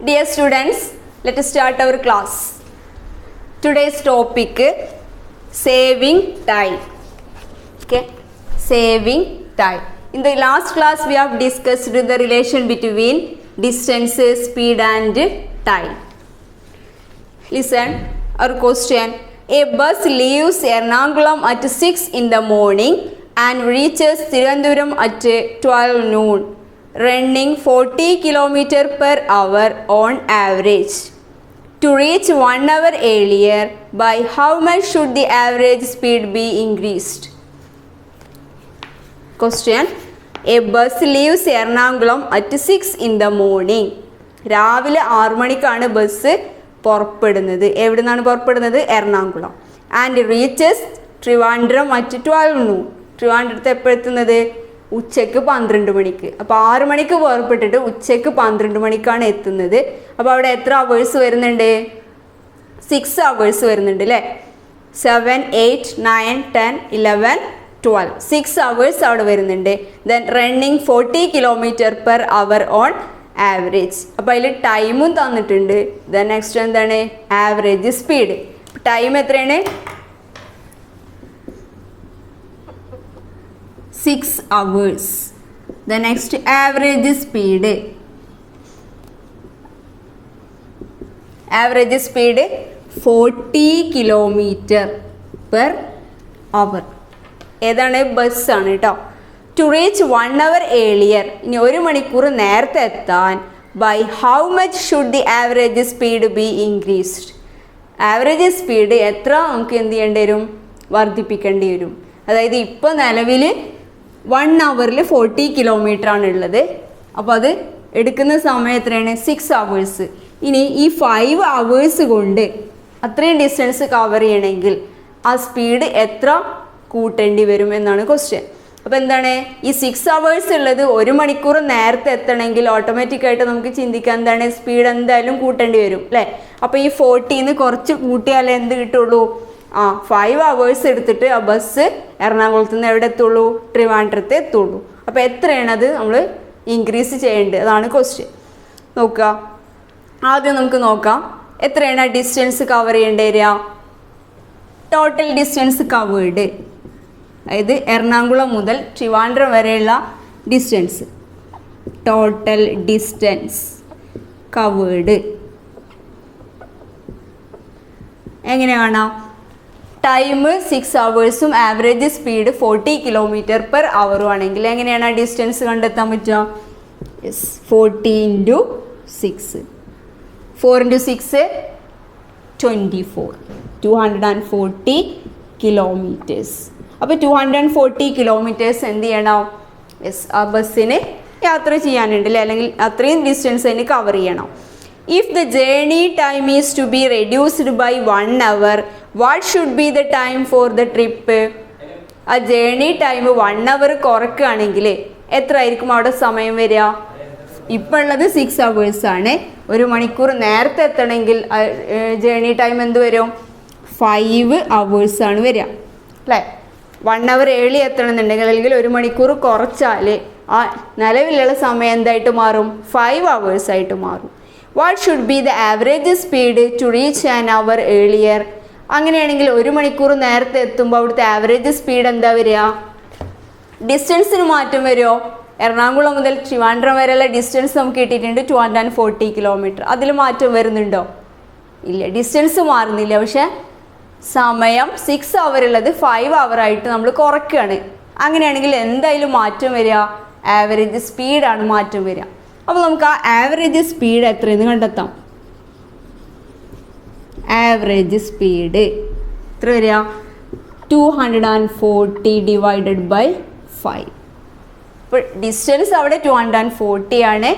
Dear students, let us start our class. Today's topic saving time. Okay, saving time. In the last class we have discussed the relation between distance, speed and time. Listen, our question. A bus leaves Ernakulam at 6 in the morning and reaches Thiruvananthapuram at 12 noon, running 40 km per hour on average. To reach 1 hour earlier, by how much should the average speed be increased? Question. A bus leaves Ernakulam at 6 in the morning. രാവിലെ 6 മണിക്കാണ് bus പുറപ്പെടുന്നത്. എവിടെ നിന്നാണ് പുറപ്പെടുന്നത്? Ernakulam. And reaches Trivandrum at 12 noon. ട്രിവാൻഡ്രത്ത് എപ്പോഴെത്തുന്നത്? ഉച്ചയ്ക്ക് 12 മണിക്ക്. അപ്പോൾ 6 മണിക്ക് പുറപ്പെട്ടിട്ട് ഉച്ചയ്ക്ക് 12 മണിക്കാണ് എത്തുന്നത്. അപ്പോൾ അവിടെ എത്ര അവേഴ്സ് വരുന്നുണ്ട്? 6 അവേഴ്സ് വരുന്നുണ്ട് അല്ലേ? 7, 8, 9, 10, 11, 12. 6 അവേഴ്സ് അവിടെ വരുന്നുണ്ട്. Then running 40 km per hour on average. അപ്പോൾ അതിൽ ടൈമും തന്നിട്ടുണ്ട്. ദെൻ നെക്സ്റ്റ് എന്താണ്? Average speed. ടൈം എത്രയാണ്? 6 hours. The next average speed. Average speed 40 km per hour. ഏതാണ്? ബസ്സാണ് കേട്ടോ. To reach 1 hour earlier. ഇനി 1 മണിക്കൂർ നേരത്തെ എത്താൻ by how much should the average speed be increased. Average speed എത്ര നമുക്ക് എന്ത് ചെയ്യേണ്ടി വരും? വർദ്ധിപ്പിക്കേണ്ടി വരും. അതായത് ഇപ്പോൾ നിലവിൽ 1 hourൽ 40 km ആണുള്ളത്. അപ്പോൾ അത് എടുക്കുന്ന സമയം എത്രയാണ്? 6 hours. ഇനി ഈ 5 hours കൊണ്ട് അത്രയും ഡിസ്റ്റൻസ് കവർ ചെയ്യണമെങ്കിൽ ആ സ്പീഡ് എത്ര കൂട്ടേണ്ടി വരും എന്നാണ് ക്വസ്റ്റ്യൻ. അപ്പോൾ എന്താണ്? ഈ 6 hours ഉള്ളത് 1 മണിക്കൂർ നേരത്തെ എത്തണമെങ്കിൽ ഓട്ടോമാറ്റിക്കായിട്ട് നമുക്ക് ചിന്തിക്കാൻ എന്താണ്? സ്പീഡ് എന്തായാലും കൂട്ടേണ്ടി വരും അല്ലേ? അപ്പോൾ ഈ 40ന്ന് കുറച്ച് കൂട്ടിയാലേ എന്ത് കിട്ടുള്ളൂ? 5 hours എടുത്തിട്ട് ആ ബസ് എറണാകുളത്ത് നിന്ന് എവിടെ എത്തുള്ളൂ? ട്രിവാൻഡ്രത്ത് എത്തുള്ളൂ. അപ്പോൾ എത്രയാണ് അത് നമ്മൾ ഇൻക്രീസ് ചെയ്യേണ്ടത്? അതാണ് ക്വസ്റ്റ്യൻ. നോക്കുക, ആദ്യം നമുക്ക് നോക്കാം എത്രയാണ് ഡിസ്റ്റൻസ് കവർ ചെയ്യേണ്ടി വരിക. ടോട്ടൽ ഡിസ്റ്റൻസ് കവേർഡ്, അതായത് എറണാകുളം മുതൽ ട്രിവാൻഡ്രം വരെയുള്ള ഡിസ്റ്റൻസ്. ടോട്ടൽ ഡിസ്റ്റൻസ് കവേർഡ് എങ്ങനെ കാണാം? Time 6 hours average speed 40 km per hour ആണെങ്കിൽ എങ്ങനെയാണ് ആ ഡിസ്റ്റൻസ് കണ്ടെത്താൻ പറ്റുക? യെസ്, 40 × 6. 4 × 6 24. 240 kilometers. അപ്പോൾ 240 kilometers എന്ത് ചെയ്യണം? യെസ്, ആ ബസ്സിന് യാത്ര ചെയ്യാനുണ്ട് അല്ലേ? അല്ലെങ്കിൽ അത്രയും ഡിസ്റ്റൻസ് അതിന് കവർ ചെയ്യണം. If the journey time is to be reduced by 1 hour, what should be the time for the trip? ആ ജേർണി ടൈം 1 hour കുറക്കുകയാണെങ്കിൽ എത്ര ആയിരിക്കും അവിടെ സമയം വരിക? ഇപ്പോൾ ഉള്ളത് 6 hours ആണ്. 1 മണിക്കൂർ നേരത്തെ എത്തണമെങ്കിൽ ജേർണി ടൈം എന്ത് വരും? 5 hours ആണ് വരിക അല്ലേ? 1 hour ഏർലി എത്തണമെന്നുണ്ടെങ്കിൽ അല്ലെങ്കിൽ 1 മണിക്കൂർ കുറച്ചാൽ ആ നിലവിലുള്ള സമയം എന്തായിട്ട് മാറും? 5 hours ആയിട്ട് മാറും. What should be the average speed to reach an hour earlier? അങ്ങനെയാണെങ്കിൽ 1 മണിക്കൂർ നേരത്തെ എത്തുമ്പോൾ അവിടുത്തെ ആവറേജ് സ്പീഡ് എന്താ വരിക? ഡിസ്റ്റൻസിന് മാറ്റം വരുമോ? എറണാകുളം മുതൽ ട്രിവാൻഡ്രം വരെയുള്ള ഡിസ്റ്റൻസ് നമുക്ക് കിട്ടിയിട്ടുണ്ട് 240 km. അതിൽ മാറ്റം വരുന്നുണ്ടോ? ഇല്ല, ഡിസ്റ്റൻസ് മാറുന്നില്ല. പക്ഷേ സമയം 6 hour ഉള്ളത് 5 hour ആയിട്ട് നമ്മൾ കുറയ്ക്കുകയാണ്. അങ്ങനെയാണെങ്കിൽ എന്തായാലും മാറ്റം വരിക? ആവറേജ് സ്പീഡാണ് മാറ്റം വരിക. അപ്പോൾ നമുക്ക് ആ ആവറേജ് സ്പീഡ് എത്രയെന്ന് കണ്ടെത്താം. ആവറേജ് സ്പീഡ് എത്ര വരിക? 240 ഡിവൈഡഡ് ബൈ 5. ഇപ്പോൾ ഡിസ്റ്റൻസ് അവിടെ 240 ആണ്.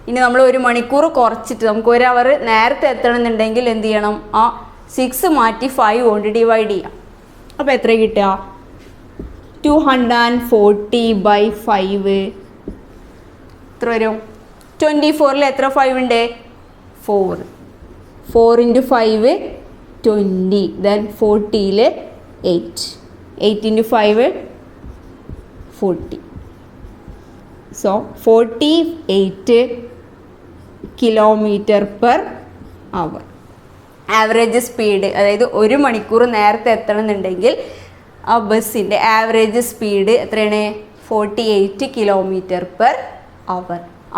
ഇനി നമ്മൾ 1 മണിക്കൂർ കുറച്ചിട്ട് നമുക്ക് 1 hour നേരത്തെ എത്തണമെന്നുണ്ടെങ്കിൽ എന്ത് ചെയ്യണം? ആ 6 മാറ്റി 5 കൊണ്ട് ഡിവൈഡ് ചെയ്യാം. അപ്പോൾ എത്ര കിട്ടുക? 240 ബൈ 5 എത്ര വരും? 24ൽ എത്ര 5 ഉണ്ട്? 4. 4 × 5 20. ദെൻ 40ൽ 8. 8 × 5 40. So 48 km/h. ആവറേജ് സ്പീഡ്, അതായത് 1 മണിക്കൂർ നേരത്തെ എത്തണമെന്നുണ്ടെങ്കിൽ ആ ബസ്സിൻ്റെ ആവറേജ് സ്പീഡ് എത്രയാണ്? 48 km/h.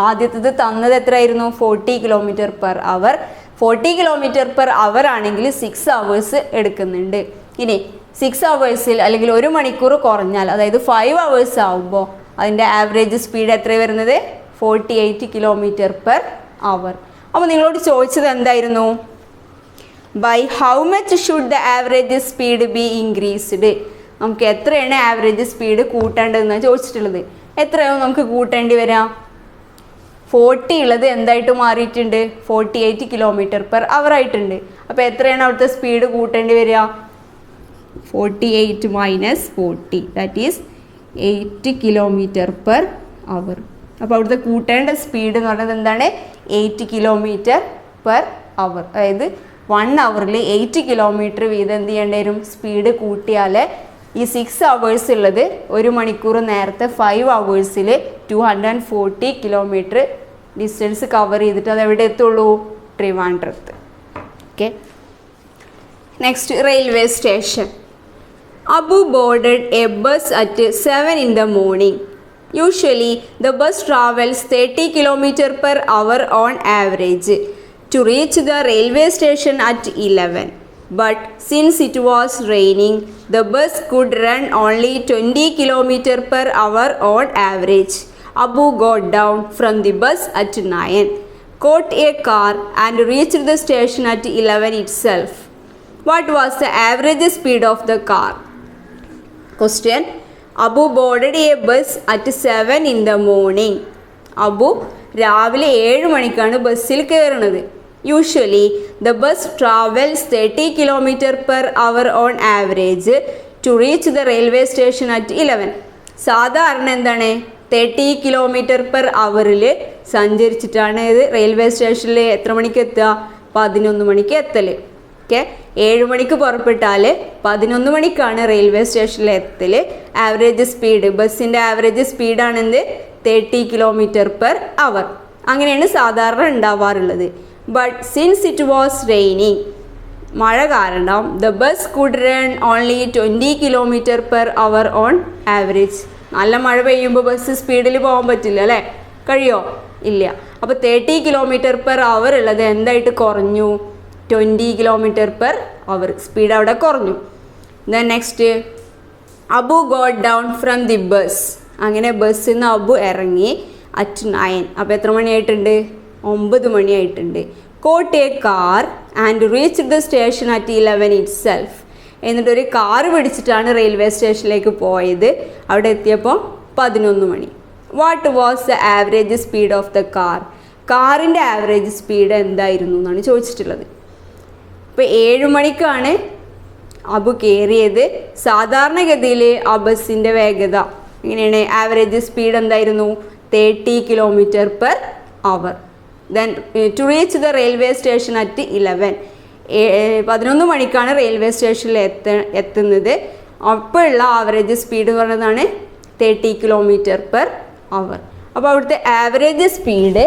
ആദ്യത്തേത് തന്നത് എത്രയായിരുന്നു? 40 km/h. 40 km/h ആണെങ്കിൽ 6 hours എടുക്കുന്നുണ്ട്. ഇനി 6 hours അല്ലെങ്കിൽ 1 മണിക്കൂർ കുറഞ്ഞാൽ, അതായത് 5 hours ആവുമ്പോൾ അതിൻ്റെ ആവറേജ് സ്പീഡ് എത്ര വരുന്നത്? 48 km/h. അപ്പോൾ നിങ്ങളോട് ചോദിച്ചത് എന്തായിരുന്നു? By how much should the average speed be increased? നമുക്ക് എത്രയാണ് ആവറേജ് സ്പീഡ് കൂട്ടേണ്ടതെന്നാണ് ചോദിച്ചിട്ടുള്ളത്. എത്രയാവും നമുക്ക് കൂട്ടേണ്ടി വരാം? 40 ഉള്ളത് എന്തായിട്ട് മാറിയിട്ടുണ്ട്? 48 km/h ആയിട്ടുണ്ട്. അപ്പോൾ എത്രയാണ് അവിടുത്തെ സ്പീഡ് കൂട്ടേണ്ടി വരിക? 48 - 40, ദാറ്റ് ഈസ് 8 km/h. അപ്പോൾ അവിടുത്തെ കൂട്ടേണ്ട സ്പീഡ് എന്ന് പറയുന്നത് എന്താണ്? 8 km/h. അതായത് 1 hourൽ 8 കിലോമീറ്റർ വീതം എന്ത് ചെയ്യേണ്ടി വരും? സ്പീഡ് കൂട്ടിയാൽ ഈ 6 hours ഉള്ളത് 1 മണിക്കൂർ നേരത്തെ 5 hours 240 കിലോമീറ്റർ ഡിസ്റ്റൻസ് കവർ ചെയ്തിട്ട് അത് എവിടെ എത്തുള്ളൂ? ട്രിവാൻഡ്രത്ത്. Okay, next railway station. Abu boarded a bus at 7 in the morning. Usually, the bus travels 30 km/h on average to reach the railway station at 11. But since it was raining, the bus could run only 20 km/h on average. Abu got down from the bus at 9, caught a car and reached the station at 11 itself. What was the average speed of the car? Question. Abu boarded a bus at 7 in the morning. Abu രാവിലെ 7 മണിക്കാണ് ബസ്സിൽ കയറുന്നത്. Usually the bus travels 30 km/h on average to reach the railway station at 11. സാധാരണ എന്താണ്? 30 km/h സഞ്ചരിച്ചിട്ടാണ് ഇത് railway സ്റ്റേഷനിൽ എത്ര മണിക്ക് എത്തുക? 11 മണിക്ക് എത്തൽ. ഓക്കെ, 7 മണിക്ക് പുറപ്പെട്ടാൽ 11 മണിക്കാണ് റെയിൽവേ സ്റ്റേഷനിൽ എത്തൽ. ആവറേജ് സ്പീഡ്, ബസ്സിൻ്റെ ആവറേജ് സ്പീഡാണെന്ത്? 30 km/h. അങ്ങനെയാണ് സാധാരണ ഉണ്ടാവാറുള്ളത്. But since it was raining, മഴ കാരണം the bus could run only 20 km/h on average. നല്ല മഴ പെയ്യുമ്പോൾ ബസ് സ്പീഡിൽ പോകാൻ പറ്റില്ല അല്ലേ? കഴിയോ? ഇല്ല. അപ്പോൾ 30 km/h ഉള്ളത് എന്തായിട്ട് കുറഞ്ഞു? 20 km/h. സ്പീഡ് അവിടെ കുറഞ്ഞു. Then next, Abu got down from the bus. അങ്ങനെ ബസ്സിൽ നിന്ന് അബു ഇറങ്ങി അറ്റ് 9. അപ്പോൾ എത്ര മണിയായിട്ടുണ്ട്? 9 മണിയായിട്ടുണ്ട്. Got a car and reach the station at 11 itself. എന്നിട്ടൊരു കാർ പിടിച്ചിട്ടാണ് റെയിൽവേ സ്റ്റേഷനിലേക്ക് പോയത്. അവിടെ എത്തിയപ്പോൾ 11 മണി. What was the average speed of the car? കാറിൻ്റെ ആവറേജ് സ്പീഡ് എന്തായിരുന്നു എന്നാണ് ചോദിച്ചിട്ടുള്ളത്. ഇപ്പോൾ 7 മണിക്കാണ് അബു കയറിയത്. സാധാരണഗതിയിൽ ആ ബസ്സിൻ്റെ വേഗത എങ്ങനെയാണ്? ആവറേജ് സ്പീഡ് എന്തായിരുന്നു? 30 km/h. Then to reach the railway station at 11. 11 മണിക്കാണ് റെയിൽവേ സ്റ്റേഷനിൽ എത്തുന്നത്. അപ്പോഴുള്ള ആവറേജ് സ്പീഡ് എന്ന് പറയുന്നതാണ് 30 km/h. അപ്പോൾ അവിടുത്തെ ആവറേജ് സ്പീഡ്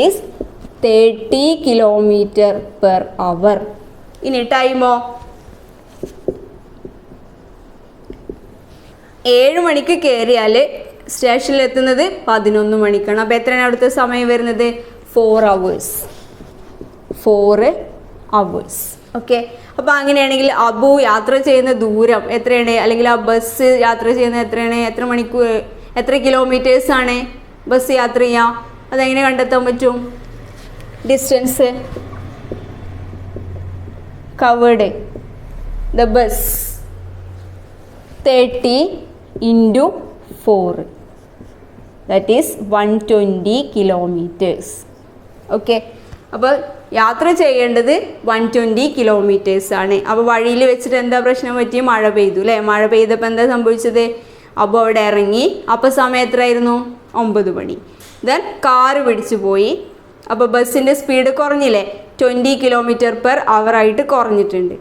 ഈസ് 30 km/h. ഇനി ടൈമോ? 7 മണിക്ക് കയറിയാൽ സ്റ്റേഷനിൽ എത്തുന്നത് 11 മണിക്കാണ്. അപ്പോൾ എത്രയാണ് അവിടുത്തെ സമയം വരുന്നത്? 4 hours. 4 hours. ഓക്കെ, അപ്പോൾ അങ്ങനെയാണെങ്കിൽ അബു യാത്ര ചെയ്യുന്ന ദൂരം എത്രയാണ്? അല്ലെങ്കിൽ ആ ബസ് യാത്ര ചെയ്യുന്നത് എത്രയാണ്? എത്ര മണിക്കൂർ, എത്ര കിലോമീറ്റേഴ്സാണ് ബസ് യാത്ര ചെയ്യുക? അതെങ്ങനെ കണ്ടെത്താൻ പറ്റും? Distance covered the bus 30 × 4, that is 120 kilometers. Okay, അപ്പോൾ യാത്ര ചെയ്യേണ്ടത് 120 kilometers ആണ്. അപ്പോൾ വഴിയിൽ വെച്ചിട്ട് എന്താ പ്രശ്നം പറ്റി? മഴ പെയ്തു അല്ലേ? മഴ പെയ്തപ്പോൾ എന്താ സംഭവിച്ചത്? അപ്പോൾ അവിടെ ഇറങ്ങി. അപ്പോൾ സമയം എത്രയായിരുന്നു? 9 മണി. ദെൻ കാറ് പിടിച്ചു പോയി. അപ്പോൾ ബസ്സിൻ്റെ സ്പീഡ് കുറഞ്ഞില്ലേ? 20 km/h ആയിട്ട് കുറഞ്ഞിട്ടുണ്ട്.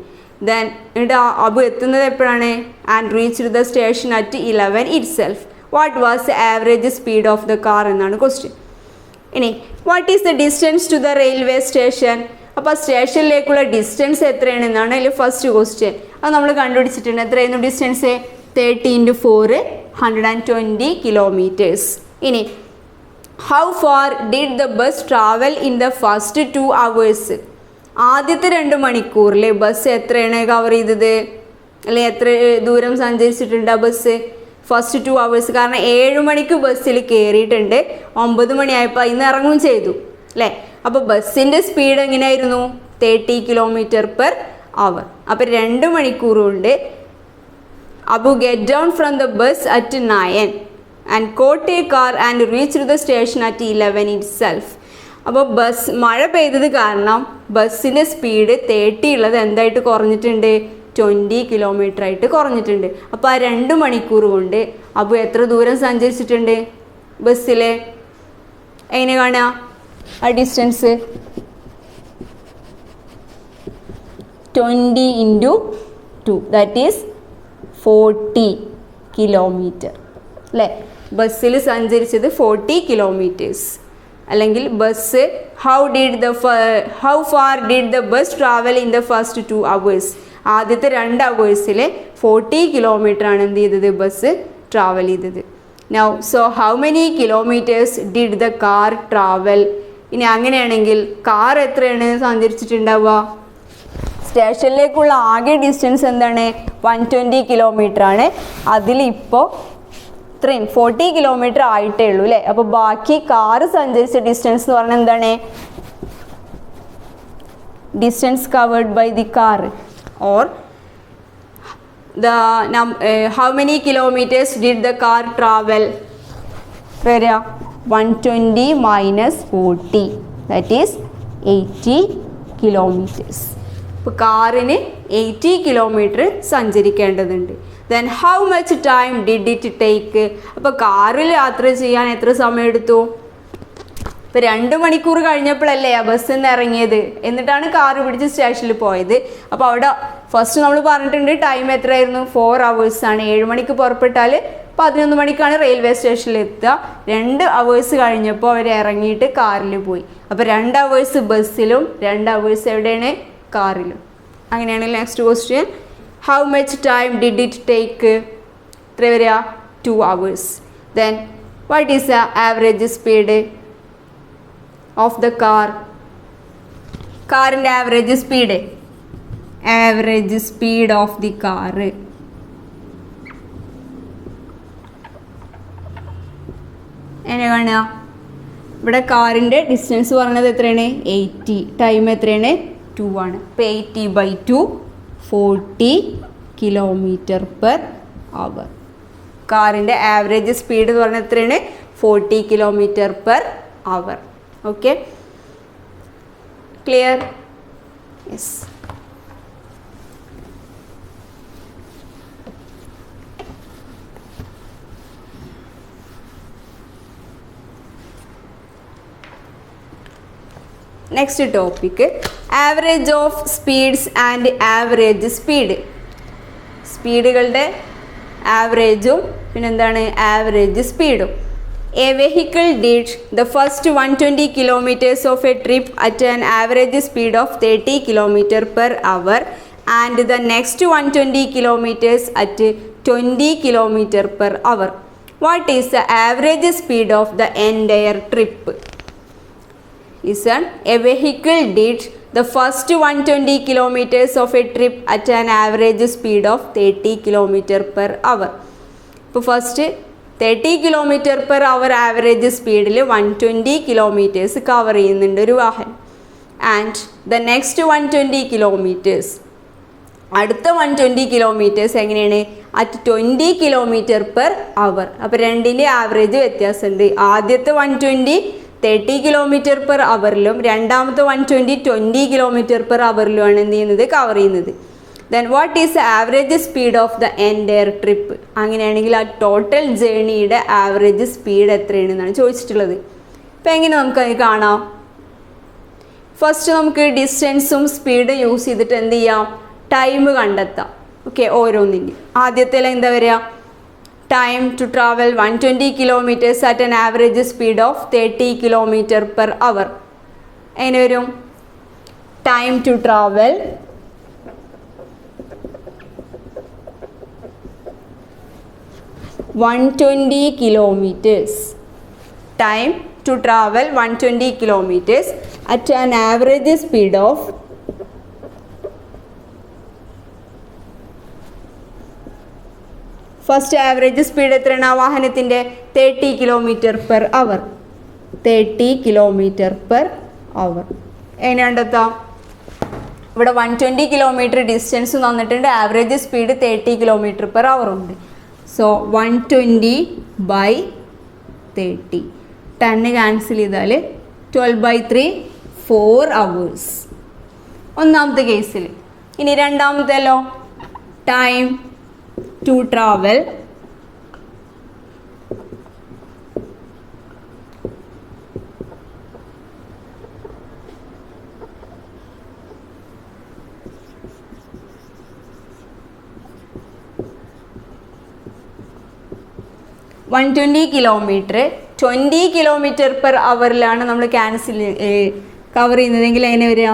ദെൻ എന്നിട്ട് അബു എത്തുന്നത് എപ്പോഴാണ്? And reached the station at 11 itself. What was the average speed of the car എന്നാണ് ക്വസ്റ്റ്യൻ. ഇനി what is the distance to the railway station? അപ്പോൾ സ്റ്റേഷനിലേക്കുള്ള ഡിസ്റ്റൻസ് എത്രയാണെന്നാണ് അതിൽ ഫസ്റ്റ് ക്വസ്റ്റ്യൻ. അത് നമ്മൾ കണ്ടുപിടിച്ചിട്ടുണ്ട്. എത്രയായിരുന്നു ഡിസ്റ്റൻസ്? 30 × 4 120 കിലോമീറ്റേഴ്സ്. ഇനി how far did the bus travel in the first 2 hours? ആദ്യത്തെ 2 മണിക്കൂറിൽ ബസ് എത്രയാണ് കവർ ചെയ്തത്? അല്ലെ എത്ര ദൂരം സഞ്ചരിച്ചിട്ടുണ്ട് ആ ബസ്? First 2 hours. കാരണം 7 മണിക്ക് ബസ്സിൽ കയറിയിട്ടുണ്ട്, 9 മണിയായപ്പോൾ ഇന്ന് ഇറങ്ങുകയും ചെയ്തു അല്ലേ. അപ്പോൾ ബസ്സിൻ്റെ സ്പീഡ് എങ്ങനെയായിരുന്നു? 30 km/h. അപ്പോൾ 2 മണിക്കൂർ കൊണ്ട് Abu get down from the bus at 9 and got a car and reach the station at 11 itself. അപ്പോൾ മഴ പെയ്തത് കാരണം ബസ്സിൻ്റെ സ്പീഡ് 30 ഉള്ളത് എന്തായിട്ട് കുറഞ്ഞിട്ടുണ്ട്? 20 km ആയിട്ട് കുറഞ്ഞിട്ടുണ്ട്. അപ്പോൾ ആ 2 മണിക്കൂർ കൊണ്ട് അബു എത്ര ദൂരം സഞ്ചരിച്ചിട്ടുണ്ട് ബസ്സിൽ? എങ്ങനെ കാണുക ആ ഡിസ്റ്റൻസ്? 20 × 2 ദാറ്റ് ഈസ് 40 കിലോമീറ്റർ അല്ലേ. ബസ്സിൽ സഞ്ചരിച്ചത് 40 കിലോമീറ്റേഴ്സ്. അല്ലെങ്കിൽ bus how far did the bus travel in the first 2 hours? ആദ്യത്തെ 2 hours 40 കിലോമീറ്റർ ആണ് എന്ത് ചെയ്തത്? ബസ് ട്രാവൽ ചെയ്തത്. Now so how many kilometres did the car travel? ഇനി അങ്ങനെയാണെങ്കിൽ കാർ എത്രയാണ് സഞ്ചരിച്ചിട്ടുണ്ടാവുക? സ്റ്റേഷനിലേക്കുള്ള ആകെ ഡിസ്റ്റൻസ് എന്താണ്? 120 കിലോമീറ്റർ ആണ്. അതിലിപ്പോൾ ഇത്രയും 40 കിലോമീറ്റർ ആയിട്ടേ ഉള്ളൂ അല്ലേ. അപ്പോൾ ബാക്കി കാറ് സഞ്ചരിച്ച ഡിസ്റ്റൻസ് എന്ന് പറഞ്ഞാൽ എന്താണ്? Distance covered by the car or how many kilometres did the car travel? വരിക 120 - 40 ദാറ്റ് ഈസ് 80 കിലോമീറ്റേഴ്സ്. ഇപ്പോൾ കാറിന് 80 കിലോമീറ്റർ സഞ്ചരിക്കേണ്ടതുണ്ട്. Then how much time did it take? അപ്പോൾ കാറിൽ യാത്ര ചെയ്യാൻ എത്ര സമയം എടുത്തു? ഇപ്പോൾ 2 മണിക്കൂർ കഴിഞ്ഞപ്പോഴല്ലേ ആ ബസ്സിൽ നിന്ന് ഇറങ്ങിയത്, എന്നിട്ടാണ് കാറ് പിടിച്ച് സ്റ്റേഷനിൽ പോയത്. അപ്പോൾ അവിടെ ഫസ്റ്റ് നമ്മൾ പറഞ്ഞിട്ടുണ്ട് ടൈം എത്രയായിരുന്നു? 4 hours ആണ്. 7 മണിക്ക് പുറപ്പെട്ടാൽ 11 മണിക്കാണ് റെയിൽവേ സ്റ്റേഷനിൽ എത്തുക. 2 hours കഴിഞ്ഞപ്പോൾ അവർ ഇറങ്ങിയിട്ട് കാറിൽ പോയി. അപ്പോൾ 2 hours ബസ്സിലും 2 hours എവിടെയാണ്? കാറിലും. അങ്ങനെയാണെങ്കിൽ next question how much time did it take? എത്ര വരിക? 2 hours. Then what is the average speed of the car? കാറിൻ്റെ average speed of the car എങ്ങനെ കാണുക? ഇവിടെ കാറിൻ്റെ ഡിസ്റ്റൻസ് പറഞ്ഞത് എത്രയാണ്? 80. ടൈം എത്രയാണ്? 2 ആണ്. അപ്പോൾ 80/2 40 km/h. കാറിൻ്റെ ആവറേജ് സ്പീഡ് എന്ന് പറഞ്ഞാൽ എത്രയാണ്? 40 km/h. Okay, clear? Yes. Next topic average of speeds and average speed. സ്പീഡുകളുടെ ആവറേജും പിന്നെന്താണ് ആവറേജ് സ്പീഡും. A vehicle did the first 120 kilometers of a trip at an average speed of 30 km/h and the next 120 kilometers at 20 km/h. What is the average speed of the entire trip? Listen, a vehicle did the first 120 kilometers of a trip at an average speed of 30 km/h. ഇപ്പോൾ first 30 km/h average സ്പീഡിൽ 120 kilometers cover ചെയ്യുന്നുണ്ട് ഒരു വാഹനം. And the next 120 kilometers, അടുത്ത 120 kilometers എങ്ങനെയാണ്? At 20 km/h. അപ്പോൾ രണ്ടിൻ്റെ average വ്യത്യാസമുണ്ട്. ആദ്യത്തെ 120 30 km/h രണ്ടാമത്തെ 120 20 km/h എന്ത് ചെയ്യുന്നത്? കവർ ചെയ്യുന്നത്. Then what is the average speed of the entire trip? അങ്ങനെയാണെങ്കിൽ ആ ടോട്ടൽ ജേണിയുടെ ആവറേജ് സ്പീഡ് എത്രയാണെന്നാണ് ചോദിച്ചിട്ടുള്ളത്. അപ്പോൾ എങ്ങനെ നമുക്കത് കാണാം? ഫസ്റ്റ് നമുക്ക് ഡിസ്റ്റൻസും സ്പീഡ് യൂസ് ചെയ്തിട്ട് എന്ത് ചെയ്യാം? ടൈം കണ്ടെത്താം. ഓക്കെ, ഓരോന്നിൻ്റെ ആദ്യത്തിൽ എന്താ വരിക? Time to travel 120 kilometres at an average speed of 30 kilometre per hour. എങ്ങനെ വരും? Time to travel 120 kilometers. Time to travel 120 kilometers at an average speed of first average speed എത്രയാണ് ആ വാഹനത്തിൻ്റെ? 30 കിലോമീറ്റർ പെർ അവർ. 30 kilometre per hour. എങ്ങനെ കണ്ടെത്താം? ഇവിടെ 120 kilometre distance തന്നിട്ടുണ്ട്, average speed 30 kilometre per അവർ ഉണ്ട്. So 120 by 30. 10 ക്യാൻസൽ ചെയ്താൽ 12/3 4 hours. ഒന്നാമത്തെ കേസിൽ. ഇനി രണ്ടാമത്തേലോ? Time to travel 120 kilometre 20 kilometre per അവറിലാണ് നമ്മൾ കവർ ചെയ്യുന്നതെങ്കിൽ എങ്ങനെ വരിക?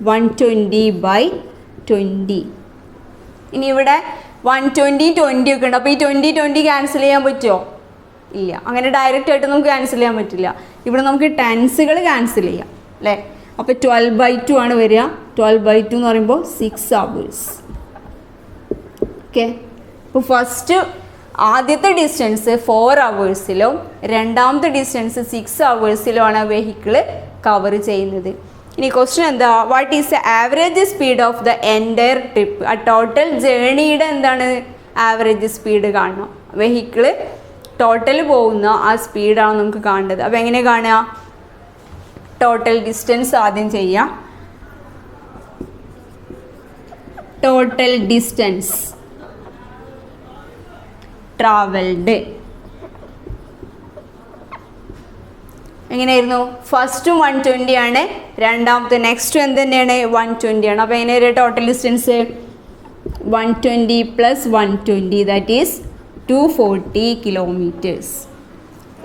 120/20. ഇനി ഇവിടെ 120 20 ഒക്കെ ഉണ്ട്. അപ്പോൾ ഈ 20 ക്യാൻസൽ ചെയ്യാൻ പറ്റുമോ? ഇല്ല. അങ്ങനെ ഡയറക്റ്റ് ആയിട്ട് നമുക്ക് ക്യാൻസൽ ചെയ്യാൻ പറ്റില്ല. ഇവിടെ നമുക്ക് ടെൻസുകൾ ക്യാൻസൽ ചെയ്യാം അല്ലേ? അപ്പോൾ 12/2 ആണ് വരിക. 12/2 എന്ന് പറയുമ്പോൾ 6 hours. ഓക്കെ, അപ്പോൾ ഫസ്റ്റ് ആദ്യത്തെ ഡിസ്റ്റൻസ് 4 hours-ലും രണ്ടാമത്തെ ഡിസ്റ്റൻസ് 6 hours-ലുമാണ് വെഹിക്കിൾ കവർ ചെയ്യുന്നത്. ഇനി ക്വസ്റ്റ്യൻ എന്താ? What is the average speed of the entire trip? ആ ടോട്ടൽ ജേണിയുടെ എന്താണ് ആവറേജ് സ്പീഡ് കാണണം. വെഹിക്കിൾ ടോട്ടൽ പോകുന്ന ആ സ്പീഡാണ് നമുക്ക് കാണേണ്ടത്. അപ്പോൾ എങ്ങനെ കാണുക? ടോട്ടൽ ഡിസ്റ്റൻസ് ആദ്യം ചെയ്യാം. ടോട്ടൽ ഡിസ്റ്റൻസ് ട്രാവൽഡ് എങ്ങനെയായിരുന്നു? ഫസ്റ്റും 120 ആണ്, രണ്ടാമത്തെ നെക്സ്റ്റും എന്ത് തന്നെയാണ്? 120 ആണ്. അപ്പോൾ എങ്ങനെ ഒരു total distance? 120 + 120 that is 240 kilometres.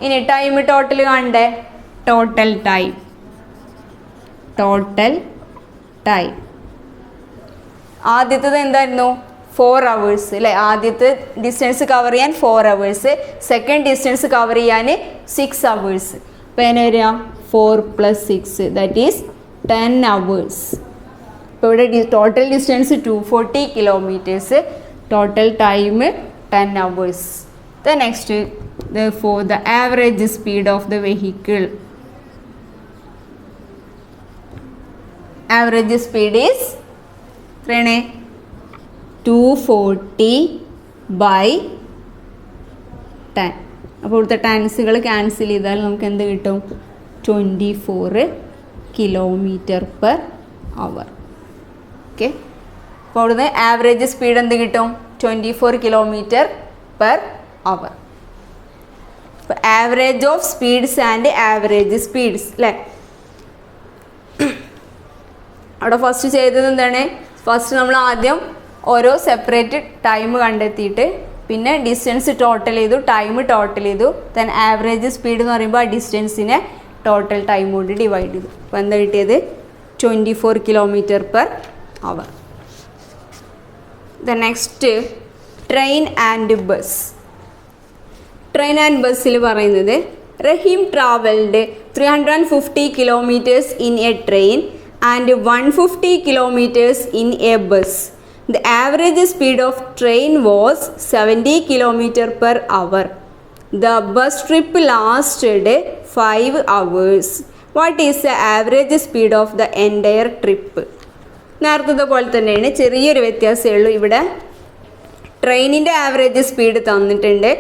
ഇനി ടൈം ടോട്ടൽ കാണണ്ടേ? ടോട്ടൽ ടൈം ആദ്യത്തേത് എന്തായിരുന്നു? 4 hours അല്ലേ? ആദ്യത്തെ ഡിസ്റ്റൻസ് കവർ ചെയ്യാൻ 4 hours, സെക്കൻഡ് ഡിസ്റ്റൻസ് കവർ ചെയ്യാൻ 6 hours. അപ്പോൾ എങ്ങനെ വരിക? 4 + 6 ദാറ്റ് ഈസ് 10 hours. ഇപ്പോൾ ഇവിടെ total distance 240 kilometres, total time 10 hours. The next therefore the average speed of the vehicle, average speed is എത്രയാണ്? 240/10. അപ്പോൾ ഇവിടുത്തെ ടെൻസുകൾ ക്യാൻസൽ ചെയ്താൽ നമുക്ക് എന്ത് കിട്ടും? 24 കിലോമീറ്റർ പെർ അവർ. ഓക്കെ, അപ്പോൾ അവിടുന്ന് ആവറേജ് സ്പീഡ് എന്ത് കിട്ടും? 24 കിലോമീറ്റർ പെർ അവർ. അപ്പോൾ average of speeds and average speeds അല്ലേ? അവിടെ ഫസ്റ്റ് ചെയ്തത് എന്താണ്? ഫസ്റ്റ് നമ്മൾ ആദ്യം ഓരോ സെപ്പറേറ്റ് ടൈം കണ്ടെത്തിയിട്ട് പിന്നെ ഡിസ്റ്റൻസ് ടോട്ടൽ ചെയ്തു, ടൈം ടോട്ടൽ ചെയ്തു, ദെൻ ആവറേജ് സ്പീഡ് എന്ന് പറയുമ്പോൾ ആ ഡിസ്റ്റൻസിനെ ടോട്ടൽ ടൈം കൊണ്ട് ഡിവൈഡ് ചെയ്തു. അപ്പോൾ എന്താ കിട്ടിയത്? 24 kilometre per hour. The next train and bus. Train and ബസ്സിൽ പറയുന്നത് Rahim travelled 350 kilometres in a train and 150 kilometers in a bus. The average speed of train was 70 kilometer per hour. The bus trip lasted 5 hours. What is the average speed of the entire trip? നേരത്തെ പോലെ തന്നെയാണ്, ചെറിയൊരു വ്യത്യാസമേ ഉള്ളൂ. ഇവിടെ ട്രെയിനിൻ്റെ average speed തന്നിട്ടുണ്ട്,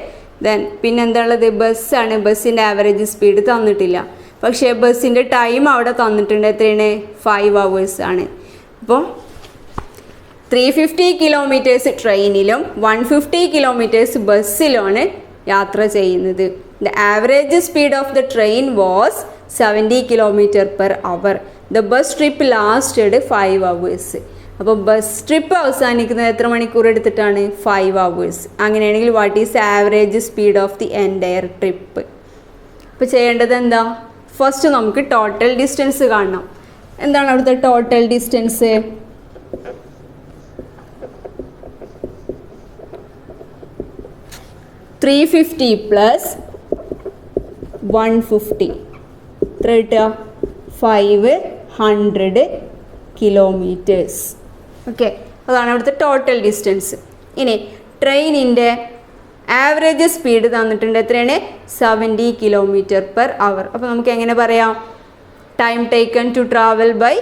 then പിന്നെന്താണുള്ളത്? ബസ്സാണ്. ബസ്സിൻ്റെ ആവറേജ് സ്പീഡ് തന്നിട്ടില്ല. പക്ഷേ ബസ്സിൻ്റെ ടൈം അവിടെ തന്നിട്ടുണ്ട്. എത്രയാണ്? 5 hours ആണ്. അപ്പോൾ 350 കിലോമീറ്റേഴ്സ് ട്രെയിനിലും 150 കിലോമീറ്റേഴ്സ് ബസ്സിലുമാണ് യാത്ര ചെയ്യുന്നത്. The average speed of the train was 70 kilometre per hour. The bus trip lasted 5 hours. അപ്പോൾ ബസ് ട്രിപ്പ് അവസാനിക്കുന്നത് എത്ര മണിക്കൂർ എടുത്തിട്ടാണ്? 5 hours. അങ്ങനെയാണെങ്കിൽ what is average speed of the entire trip? അപ്പോൾ ചെയ്യേണ്ടത് എന്താ? ഫസ്റ്റ് നമുക്ക് ടോട്ടൽ ഡിസ്റ്റൻസ് കാണണം. എന്താണ് അവിടുത്തെ ടോട്ടൽ ഡിസ്റ്റൻസ്? 350 പ്ലസ് 150 എത്ര കിട്ടുക? 500 കിലോമീറ്റേഴ്സ്. ഓക്കെ, അതാണ് അവിടുത്തെ ടോട്ടൽ ഡിസ്റ്റൻസ്. ഇനി ട്രെയിനിൻ്റെ ആവറേജ് സ്പീഡ് തന്നിട്ടുണ്ട്. എത്രയാണ്? 70 km/h. അപ്പോൾ നമുക്ക് എങ്ങനെ പറയാം? Time taken to travel by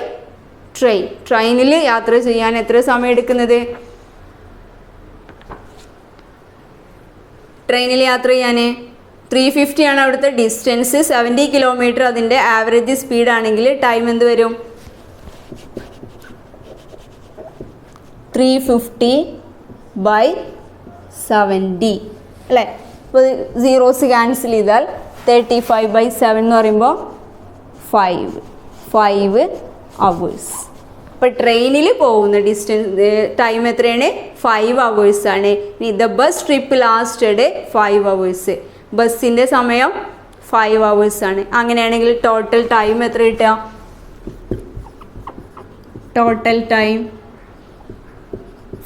train. ട്രെയിനിൽ യാത്ര ചെയ്യാൻ എത്ര സമയം എടുക്കുന്നത്? ട്രെയിനിൽ യാത്ര ചെയ്യാൻ 350 ആണ് അവിടുത്തെ ഡിസ്റ്റൻസ്. 70 km അതിൻ്റെ ആവറേജ് സ്പീഡാണെങ്കിൽ ടൈം എന്ത് വരും? 350/70 അല്ലേ? അപ്പോൾ സീറോസ് ക്യാൻസൽ ചെയ്താൽ 35/7 എന്ന് പറയുമ്പോൾ 5 hours. അപ്പോൾ ട്രെയിനിൽ പോകുന്ന ഡിസ്റ്റൻസ് ടൈം എത്രയാണ്? 5 hours ആണ്. ഇനി the bus trip lasted 5 hours. ബസ്സിൻ്റെ സമയം 5 hours ആണ്. അങ്ങനെയാണെങ്കിൽ ടോട്ടൽ ടൈം എത്ര കിട്ടുക? Total time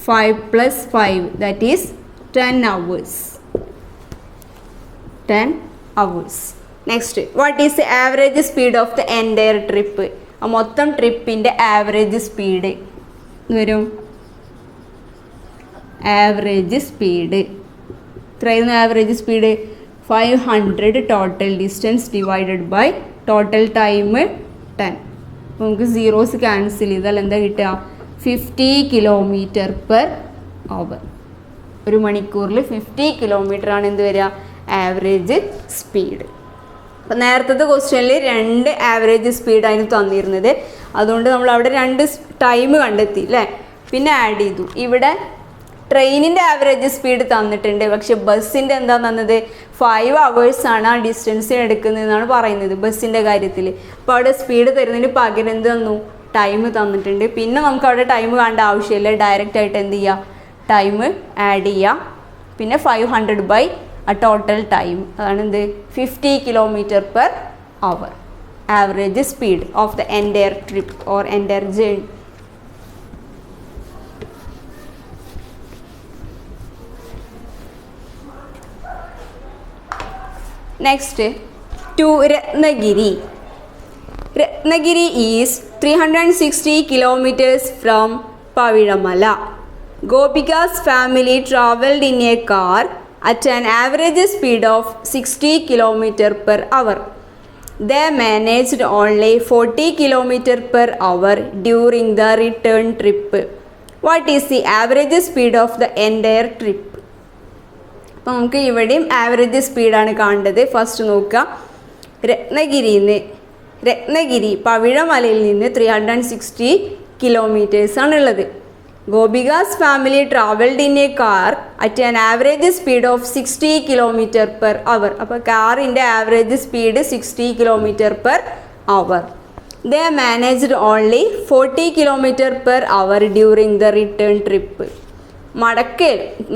5 + 5 that is 10 hours. 10 hours. Next, what is the average speed of the entire trip? മൊത്തം ട്രിപ്പിൻ്റെ ആവറേജ് സ്പീഡ് വരും. ആവറേജ് സ്പീഡ് എത്രയായിരുന്നു? Average speed 500 total distance divided by total time 10. അപ്പോൾ നമുക്ക് സീറോസ് ക്യാൻസൽ ചെയ്താൽ എന്താ കിട്ടുക? 50 km/h. ഒരു മണിക്കൂറിൽ 50 km ആണ് എന്ത് വരിക? Average speed. അപ്പോൾ നേരത്തെ ക്വസ്റ്റ്യനിൽ 2 ആവറേജ് സ്പീഡ് അതിന് തന്നിരുന്നത്. അതുകൊണ്ട് നമ്മൾ അവിടെ 2 ടൈം കണ്ടെത്തി അല്ലേ? പിന്നെ ആഡ് ചെയ്തു. ഇവിടെ ട്രെയിനിൻ്റെ ആവറേജ് സ്പീഡ് തന്നിട്ടുണ്ട്, പക്ഷെ ബസ്സിൻ്റെ എന്താ തന്നത്? 5 hours ആണ് ആ ഡിസ്റ്റൻസിന് എടുക്കുന്നതെന്നാണ് പറയുന്നത് ബസ്സിൻ്റെ കാര്യത്തിൽ. അപ്പോൾ അവിടെ സ്പീഡ് തരുന്നതിന് പകരം എന്ത് തന്നു? ടൈം തന്നിട്ടുണ്ട്. പിന്നെ നമുക്ക് അവിടെ ടൈം കാണേണ്ട ആവശ്യമില്ല, ഡയറക്റ്റ് ആയിട്ട് എന്ത് ചെയ്യുക? ടൈം ആഡ് ചെയ്യുക. പിന്നെ 500 ആ ടോട്ടൽ ടൈം, അതാണ് എന്ത്? 50 km/h. Average speed of the entire trip or entire journey. Next, to Ratnagiri. Ratnagiri is 360 kilometers from Paviramala. Gopika's family travelled in a car at an average speed of 60 km/h. They managed only 40 km/h during the return trip. What is the average speed of the entire trip? അപ്പോൾ നമുക്ക് ഇവിടെയും average സ്പീഡാണ് കാണേണ്ടത്. First നോക്കുക, രത്നഗിരി പവിഴമലയിൽ നിന്ന് 360 kilometers ആണുള്ളത്. Gopika's family travelled in a car at an average speed of 60 km/h. അപ്പോൾ കാറിൻ്റെ average speed 60 km/h. They managed only 40 km/h during the return trip.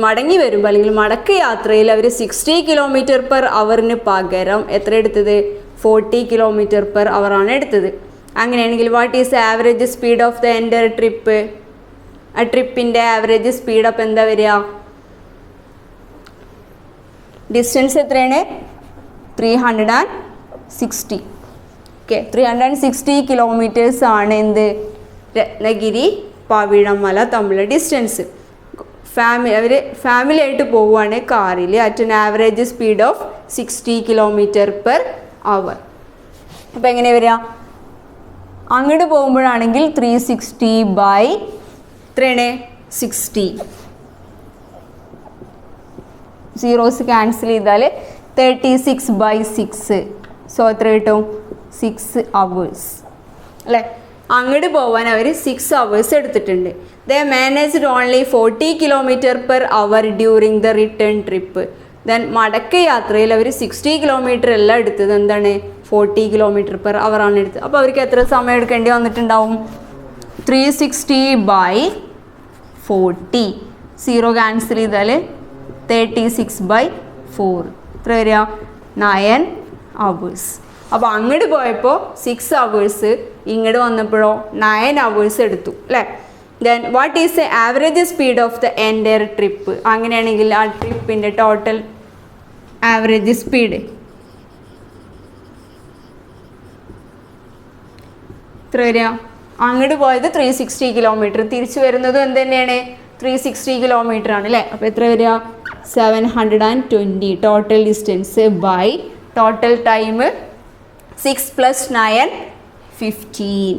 മടങ്ങി വരുമ്പോൾ അല്ലെങ്കിൽ മടക്ക യാത്രയിൽ അവർ 60 km/h പകരം എത്ര എടുത്തത്? 40 km/h ആണ് എടുത്തത്. അങ്ങനെയാണെങ്കിൽ what is average speed of the entire trip? ആ ട്രിപ്പിൻ്റെ ആവറേജ് സ്പീഡ് അപ്പം എന്താ വരിക? ഡിസ്റ്റൻസ് എത്രയാണ്? 360. ഓക്കെ, 360 kilometers ആണ് എന്ത്? രത്നഗിരി പവിഴമല തമ്മിലുള്ള ഡിസ്റ്റൻസ്. അവർ ഫാമിലി ആയിട്ട് പോവുകയാണ് കാറിൽ at an average speed of 60 km/h. അപ്പോൾ എങ്ങനെ വരിക? അങ്ങോട്ട് പോകുമ്പോഴാണെങ്കിൽ 360/60. സീറോസ് ക്യാൻസൽ ചെയ്താൽ 36/6. സോ എത്ര കിട്ടും? 6 hours അല്ലേ? അങ്ങോട്ട് പോകാൻ അവർ 6 hours എടുത്തിട്ടുണ്ട്. They managed only 40 km/h during the return trip. Then മടക്ക യാത്രയിൽ അവർ 60 km അല്ല എടുത്തത്, എന്താണ്? 40 km/h ആണ് എടുത്തത്. അപ്പോൾ അവർക്ക് എത്ര സമയം എടുക്കേണ്ടി വന്നിട്ടുണ്ടാവും? 360/40. 0 ക്യാൻസൽ ചെയ്താൽ 36/4. എത്ര വരിക? 9 hours. അപ്പോൾ അങ്ങോട്ട് പോയപ്പോൾ 6 hours, ഇങ്ങോട്ട് വന്നപ്പോഴോ 9 hours എടുത്തു അല്ലേ? Then what is the average speed of the entire trip? അങ്ങനെയാണെങ്കിൽ ആ ട്രിപ്പിൻ്റെ ടോട്ടൽ ആവറേജ് സ്പീഡ് എത്ര വരിക? അങ്ങോട്ട് പോയത് 360 കിലോമീറ്റർ, തിരിച്ചു വരുന്നതും എന്ത് തന്നെയാണ്? 360 കിലോമീറ്റർ ആണ് അല്ലേ? അപ്പോൾ എത്ര വരിക? 720 total distance by total time 6 + 9 15.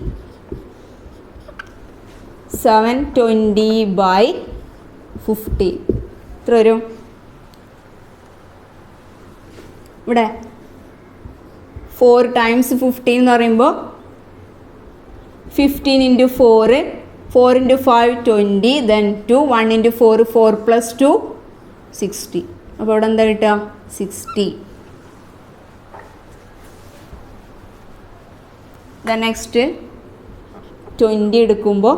720/50 എത്ര വരും? ഇവിടെ 4 × 15 എന്ന് പറയുമ്പോൾ 15 × 4, 4 × 5 20, then 2, 1 × 4 4 + 2 60. അപ്പോൾ ഇവിടെ എന്താ കിട്ടുക? 60. ദെൻ നെക്സ്റ്റ് 20 എടുക്കുമ്പോൾ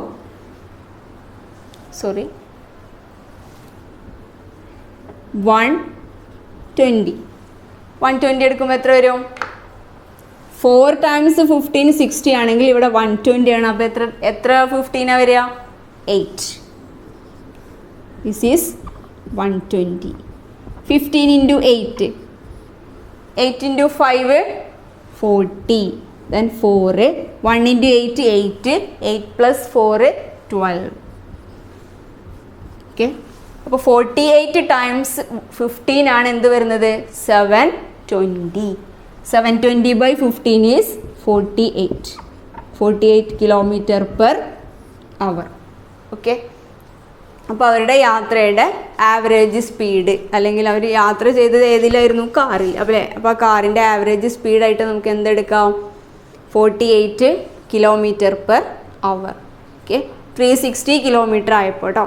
120 എടുക്കുമ്പോൾ എത്ര വരും? 4 × 15 60 ആണെങ്കിൽ ഇവിടെ 120 ആണ്. അപ്പോൾ എത്ര 15 വരിക? 8. This is 120. 15 × 8, 8 × 5 40, then 4, 1 × 8 8, 8 + 4 12. ഓക്കെ, അപ്പോൾ 48 × 15 ആണ് എന്ത് വരുന്നത്? 720. 720/15 ഈസ് 48 km/h. ഓക്കെ, അപ്പോൾ അവരുടെ യാത്രയുടെ ആവറേജ് സ്പീഡ്, അല്ലെങ്കിൽ അവർ യാത്ര ചെയ്തത് ഏതിലായിരുന്നു? കാറിൽ. അല്ലേ? അപ്പോൾ ആ കാറിൻ്റെ ആവറേജ് സ്പീഡായിട്ട് നമുക്ക് എന്തെടുക്കാം? 48 km/h. ഓക്കെ, 360 കിലോമീറ്റർ ആയപ്പോൾ കേട്ടോ.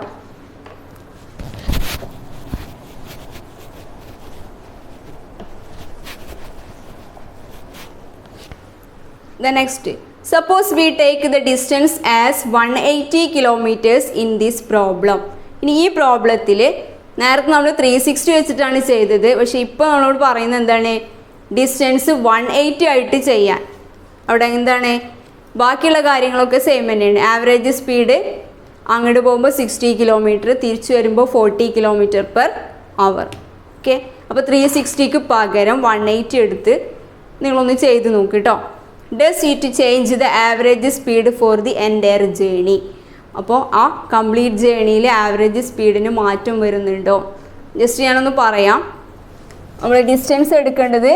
The next, suppose we take the distance as 180 kilometers in this problem. ഇനി ഈ പ്രോബ്ലത്തിൽ നേരത്തെ നമ്മൾ 360 വെച്ചിട്ടാണ് ചെയ്തത്, പക്ഷേ ഇപ്പോൾ നമ്മളോട് പറയുന്നത് എന്താണ്? ഡിസ്റ്റൻസ് 180 ആയിട്ട് ചെയ്യാൻ. അവിടെ എന്താണ്? ബാക്കിയുള്ള കാര്യങ്ങളൊക്കെ സെയിം തന്നെയാണ്. ആവറേജ് സ്പീഡ് അങ്ങോട്ട് പോകുമ്പോൾ 60 കിലോമീറ്റർ, തിരിച്ചു വരുമ്പോൾ 40 km/h. ഓക്കെ, അപ്പോൾ 360ക്ക് പകരം 180 എടുത്ത് നിങ്ങളൊന്ന് ചെയ്ത് നോക്ക് കേട്ടോ. Does it change the average speed for the entire journey? അപ്പോൾ ആ കംപ്ലീറ്റ് ജേണിയിൽ ആവറേജ് സ്പീഡിന് മാറ്റം വരുന്നുണ്ടോ? ജസ്റ്റ് ഞാനൊന്ന് പറയാം. നമ്മൾ ഡിസ്റ്റൻസ് എടുക്കേണ്ടത്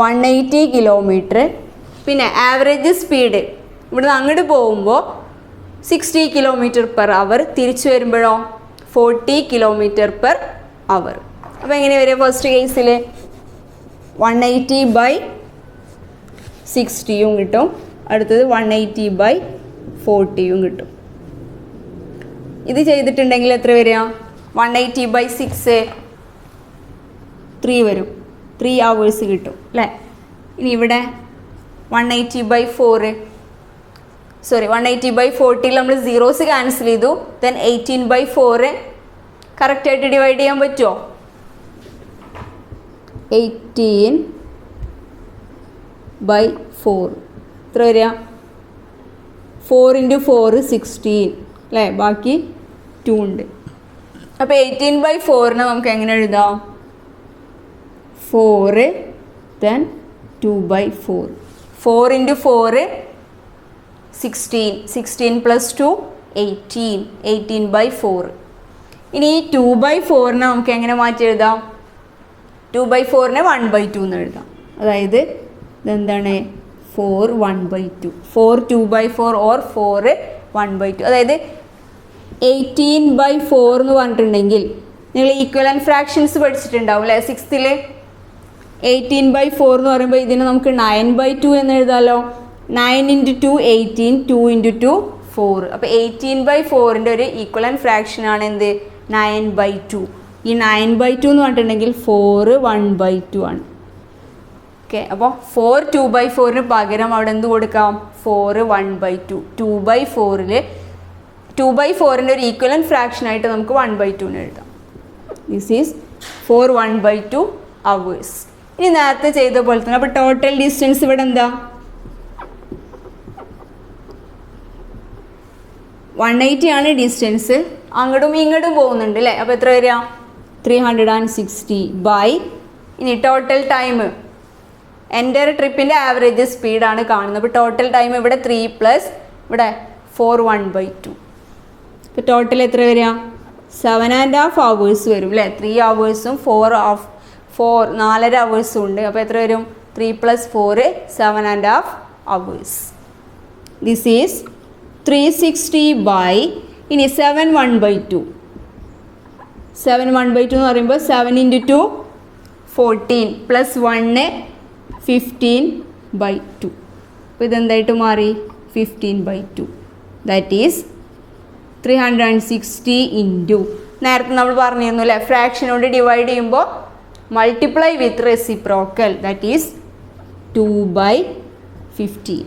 180 കിലോമീറ്റർ, പിന്നെ ആവറേജ് സ്പീഡ് ഇവിടുന്ന് അങ്ങോട്ട് പോകുമ്പോൾ 60 km/h, തിരിച്ചു വരുമ്പോഴോ 40 km/h. അപ്പോൾ എങ്ങനെ വരിക? ഫസ്റ്റ് കേസിൽ 180/60 കിട്ടും, അടുത്തത് 180/40 കിട്ടും. ഇത് ചെയ്തിട്ടുണ്ടെങ്കിൽ എത്ര വരിക? 180/6 3 വരും, 3 hours കിട്ടും അല്ലേ? ഇനി ഇവിടെ 180/40 നമ്മൾ സീറോസ് ക്യാൻസൽ ചെയ്തു. ദെൻ 18/4 കറക്റ്റായിട്ട് ഡിവൈഡ് ചെയ്യാൻ പറ്റുമോ? 18/4 എത്ര വരിക? 4 × 4 16 അല്ലേ? ബാക്കി 2 ഉണ്ട്. അപ്പോൾ 18/4 നമുക്ക് എങ്ങനെ എഴുതാം? 4 then 2/4. 4 × 4 16, 16 + 2 18, 18/4. ഇനി ഈ 2/4 നമുക്ക് എങ്ങനെ മാറ്റി എഴുതാം? 2/4 1/2 എന്ന് എഴുതാം. അതായത് ഇതെന്താണ്? 4 1/2, 4 2/4 or 4 1/2. അതായത് 18/4 എന്ന് പറഞ്ഞിട്ടുണ്ടെങ്കിൽ നിങ്ങൾ ഈക്വലൻറ്റ് ഫ്രാക്ഷൻസ് പഠിച്ചിട്ടുണ്ടാവും അല്ലേ? 6th 18/4 എന്ന് പറയുമ്പോൾ ഇതിന് നമുക്ക് 9/2 എന്ന് എഴുതാമല്ലോ. 9 × 2 18, 2 × 2 4. അപ്പോൾ 18/4 ഒരു ഈക്വലൻറ്റ് ഫ്രാക്ഷനാണ് എന്ത്? 9/2. ഈ 9/2 എന്ന് പറഞ്ഞിട്ടുണ്ടെങ്കിൽ 4 1/2 ആണ്. ഓക്കെ, അപ്പോൾ 4 2/4 പകരം അവിടെ എന്ത് കൊടുക്കാം? 4 1/2. 2/4 2/4 ഒരു ഈക്വലൻറ്റ് ഫ്രാക്ഷനായിട്ട് നമുക്ക് 1/2 എഴുതാം. This is 4 1/2 hours. ഇനി നേരത്തെ ചെയ്ത പോലെ തന്നെ അപ്പോൾ ടോട്ടൽ ഡിസ്റ്റൻസ് ഇവിടെ എന്താ? 180 ആണ് ഡിസ്റ്റൻസ്. അങ്ങോട്ടും ഇങ്ങോട്ടും പോകുന്നുണ്ട് അല്ലേ? അപ്പോൾ എത്ര വരിക? 360 ബൈ, ഇനി ടോട്ടൽ ടൈം എൻ്റെ ട്രിപ്പിൻ്റെ ആവറേജ് സ്പീഡാണ് കാണുന്നത്. അപ്പോൾ ടോട്ടൽ ടൈം ഇവിടെ 3 പ്ലസ് ഇവിടെ 4 1/2. ഇപ്പോൾ ടോട്ടൽ എത്ര വരിക? 7.5 hours വരും അല്ലേ? 3 hours-ഉം 4.5 hours ഉണ്ട്. അപ്പോൾ എത്ര വരും? 3 + 4 7.5 hours. ദിസ് ഈസ് 360 ബൈ, ഇനി 7 1/2. 7 1/2 എന്ന് പറയുമ്പോൾ 7 × 2 14 + 1 15/2. അപ്പോൾ ഇതെന്തായിട്ട് മാറി? 15/2. ദാറ്റ് ഈസ് 360 ഇൻറ്റു നേരത്തെ നമ്മൾ പറഞ്ഞിരുന്നു അല്ലേ? ഫ്രാക്ഷനോട് ഡിവൈഡ് ചെയ്യുമ്പോൾ multiply with reciprocal, that is 2/15.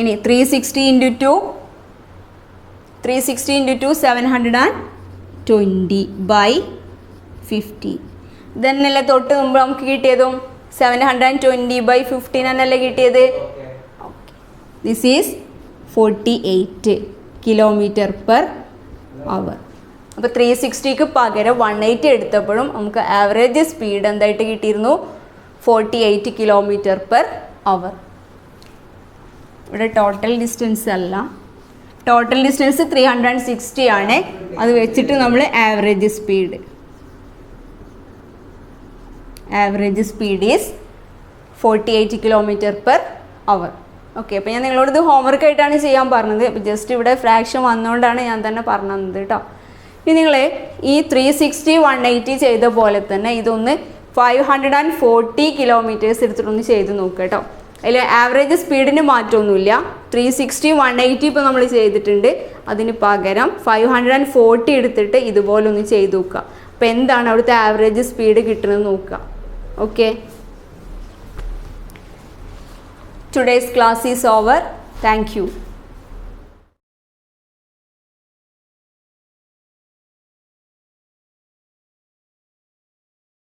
ഇനി 360 × 2 720/15. ഇതന്നെയല്ലേ തൊട്ട് മുമ്പ് നമുക്ക് കിട്ടിയതും? 720/15 എന്നല്ലേ കിട്ടിയത്? This is 48 km/h. അപ്പോൾ 360ക്ക് പകരം 180 എടുത്തപ്പോഴും നമുക്ക് ആവറേജ് സ്പീഡ് എന്തായിട്ട് കിട്ടിയിരുന്നു? 48 km/h. ഇവിടെ ടോട്ടൽ ഡിസ്റ്റൻസ് അല്ല, ടോട്ടൽ ഡിസ്റ്റൻസ് 360 ആണ്. അത് വെച്ചിട്ട് നമ്മൾ average speed is 48 km/h. Okay, അപ്പോൾ ഞാൻ നിങ്ങളോട് ഇത് ഹോംവർക്ക് ആയിട്ടാണ് ചെയ്യാൻ പറഞ്ഞത്. അപ്പോൾ ജസ്റ്റ് ഇവിടെ ഫ്രാക്ഷൻ വന്നുകൊണ്ടാണ് ഞാൻ തന്നെ പറഞ്ഞത് കേട്ടോ. ഇനി നിങ്ങൾ ഈ 360 180 ചെയ്ത പോലെ തന്നെ ഇതൊന്ന് 540 kilometers എടുത്തിട്ടൊന്ന് ചെയ്ത് നോക്കുക കേട്ടോ. അതിൽ ആവറേജ് സ്പീഡിന് മാറ്റമൊന്നുമില്ല. 360 180 ഇപ്പോൾ നമ്മൾ ചെയ്തിട്ടുണ്ട്. അതിന് പകരം 540 എടുത്തിട്ട് ഇതുപോലെ ഒന്ന് ചെയ്ത് നോക്കുക. അപ്പോൾ എന്താണ് അവിടുത്തെ ആവറേജ് സ്പീഡ് കിട്ടുന്നത് നോക്കുക. Okay, today's class is over. Thank you.